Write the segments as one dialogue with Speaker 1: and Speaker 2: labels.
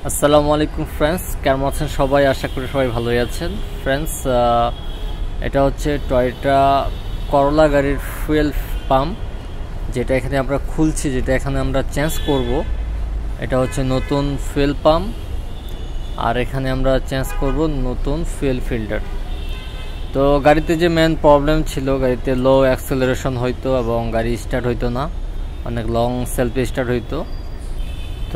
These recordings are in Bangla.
Speaker 1: আসসালামু আলাইকুম ফ্রেন্ডস, কেমন আছেন সবাই? আশা করি সবাই ভালোই আছেন। ফ্রেন্ডস, এটা হচ্ছে টয়োটা করোলা গাড়ির ফুয়েল পাম্প, যেটা এখানে আমরা খুলছি, যেটা এখানে আমরা চেঞ্জ করব। এটা হচ্ছে নতুন ফুয়েল পাম্প, আর এখানে আমরা চেঞ্জ করব নতুন ফুয়েল ফিল্টার। তো গাড়িতে যে মেন প্রবলেম ছিল, গাড়িতে লো অ্যাক্সেলারেশন হইতো এবং গাড়ি স্টার্ট হইতো না, অনেক লং সেলফি স্টার্ট হইতো।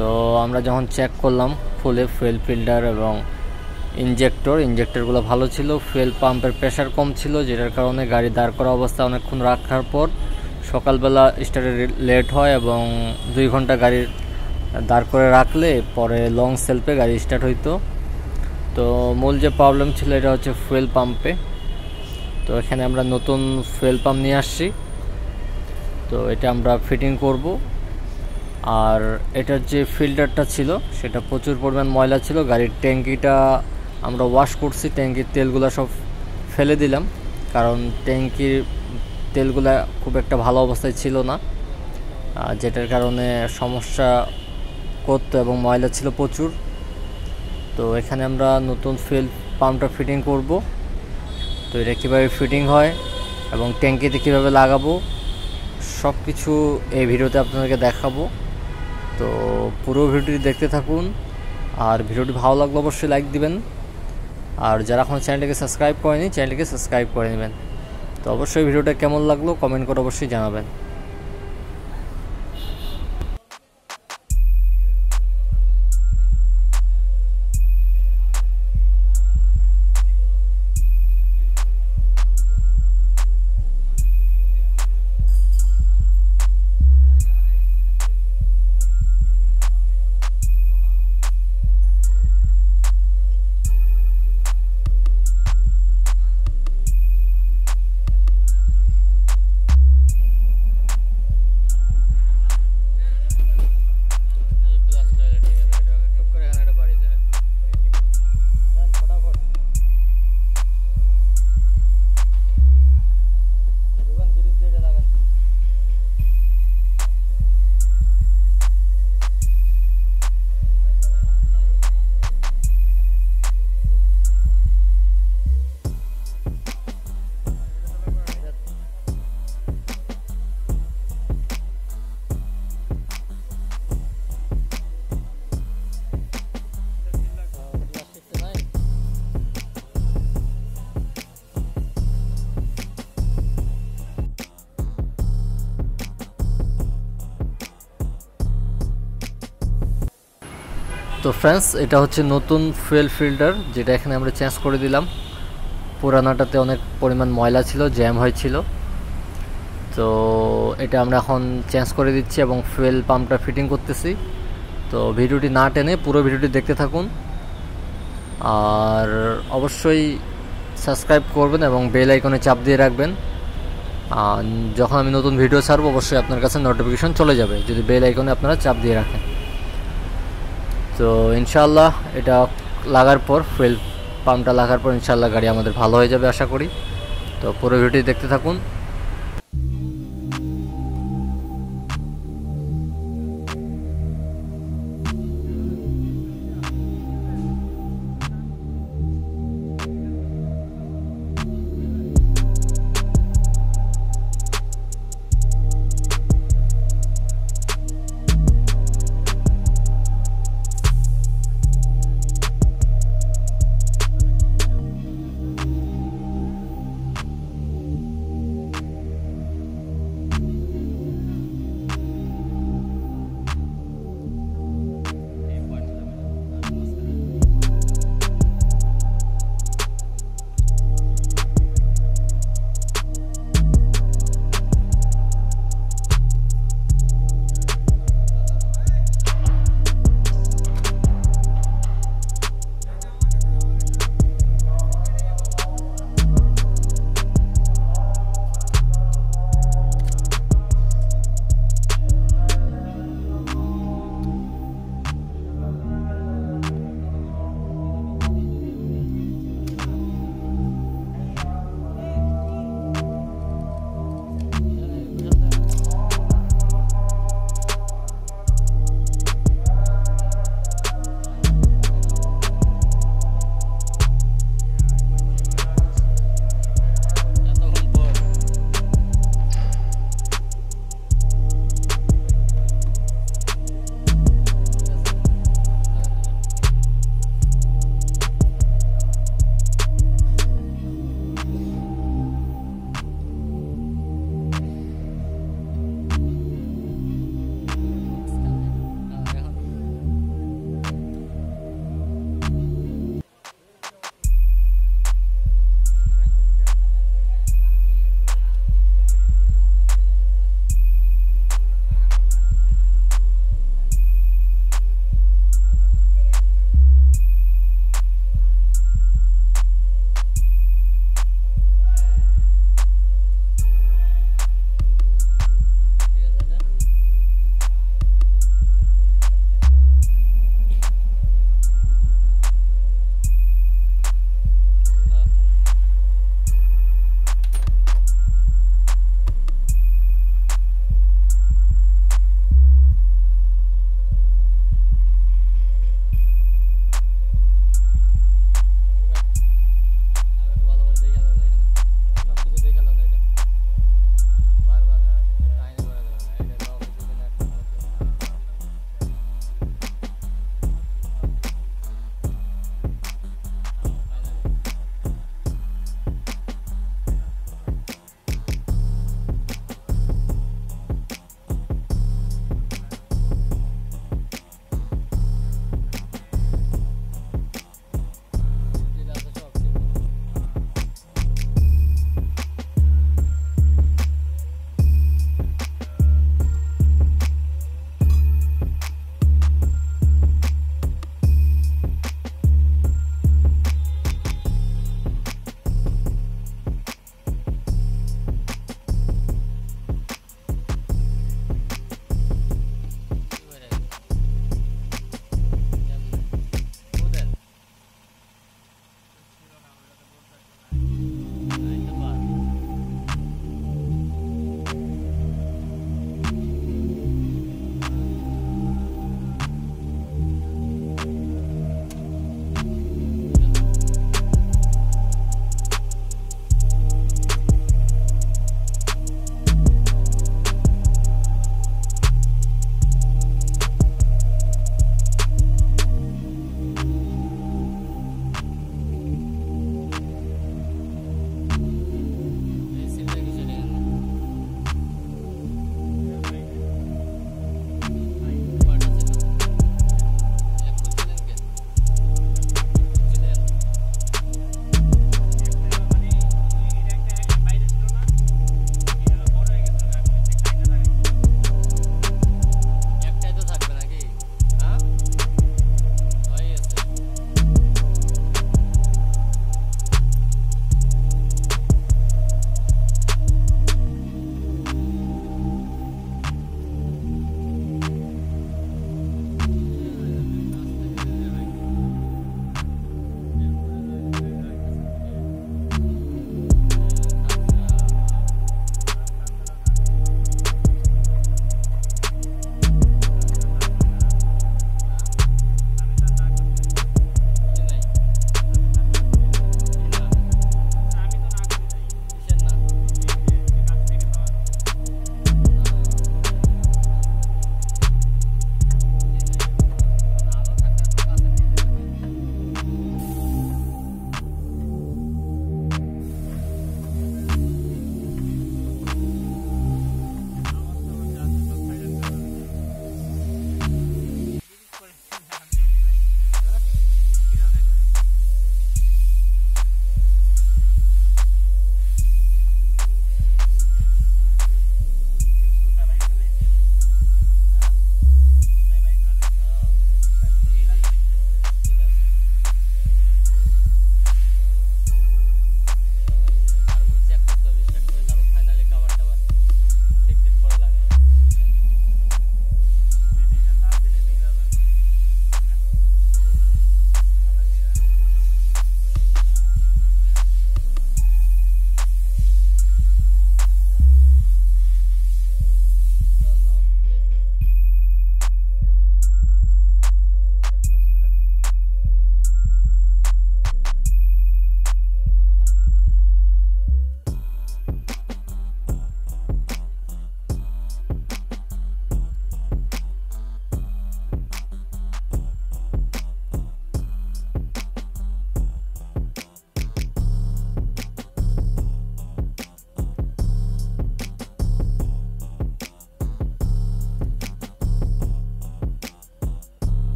Speaker 1: তো আমরা যখন চেক করলাম ফুলে ফুয়েল ফিল্টার এবং ইঞ্জেক্টরগুলো ভালো ছিল, ফুয়েল পাম্পের প্রেশার কম ছিল, যেটার কারণে গাড়ি দাঁড় করা অবস্থা অনেকক্ষণ রাখার পর সকালবেলা স্টার্টে লেট হয় এবং 2 ঘন্টা গাড়ি দাঁড় করে রাখলে পরে লং সেলফে গাড়ি স্টার্ট হইতো। তো মূল যে প্রবলেম ছিল এটা হচ্ছে ফুয়েল পাম্পে। তো এখানে আমরা নতুন ফুয়েল পাম্প নিয়ে আসছি, তো এটা আমরা ফিটিং করব। আর এটার যে ফিল্টারটা ছিল সেটা প্রচুর পরিমাণ ময়লা ছিল। গাড়ির ট্যাঙ্কিটা আমরা ওয়াশ করছি, ট্যাঙ্কির তেলগুলো সব ফেলে দিলাম, কারণ ট্যাঙ্কির তেলগুলা খুব একটা ভালো অবস্থায় ছিল না, যেটার কারণে সমস্যা করতো এবং ময়লা ছিল প্রচুর। তো এখানে আমরা নতুন ফুয়েল পাম্পটা ফিটিং করব। তো এটা কীভাবে ফিটিং হয় এবং ট্যাঙ্কিতে কীভাবে লাগাবো সব কিছু এই ভিডিওতে আপনাদেরকে দেখাবো। তো পুরো ভিডিওটি দেখতে থাকুন, আর ভিডিওটি ভালো লাগলে অবশ্যই লাইক দিবেন, আর যারা এখন চ্যানেলটিকে সাবস্ক্রাইব করেনি চ্যানেলটিকে সাবস্ক্রাইব করে নেবেন। তো অবশ্যই ভিডিওটা কেমন লাগলো কমেন্ট করে অবশ্যই জানাবেন। তো ফ্রেন্ডস, এটা হচ্ছে নতুন ফুয়েল ফিল্টার, যেটা এখানে আমরা চেঞ্জ করে দিলাম। পুরানাটাতে অনেক পরিমাণ ময়লা ছিল, জ্যাম হয়েছিল। তো এটা আমরা এখন চেঞ্জ করে দিচ্ছি এবং ফুয়েল পাম্পটা ফিটিং করতেছি। তো ভিডিওটি না টেনে পুরো ভিডিওটি দেখতে থাকুন, আর অবশ্যই সাবস্ক্রাইব করবেন এবং বেল আইকনে চাপ দিয়ে রাখবেন। যখন আমি নতুন ভিডিও ছাড়বো অবশ্যই আপনার কাছে নোটিফিকেশন চলে যাবে, যদি বেল আইকনে আপনারা চাপ দিয়ে রাখেন। তো ইনশাআল্লাহ এটা লাগার পর, ফুয়েল পাম্পটা লাগার পর ইনশাআল্লাহ গাড়ি আমাদের ভালো হয়ে যাবে আশা করি। তো পুরো ভিডিওটি দেখতে থাকুন।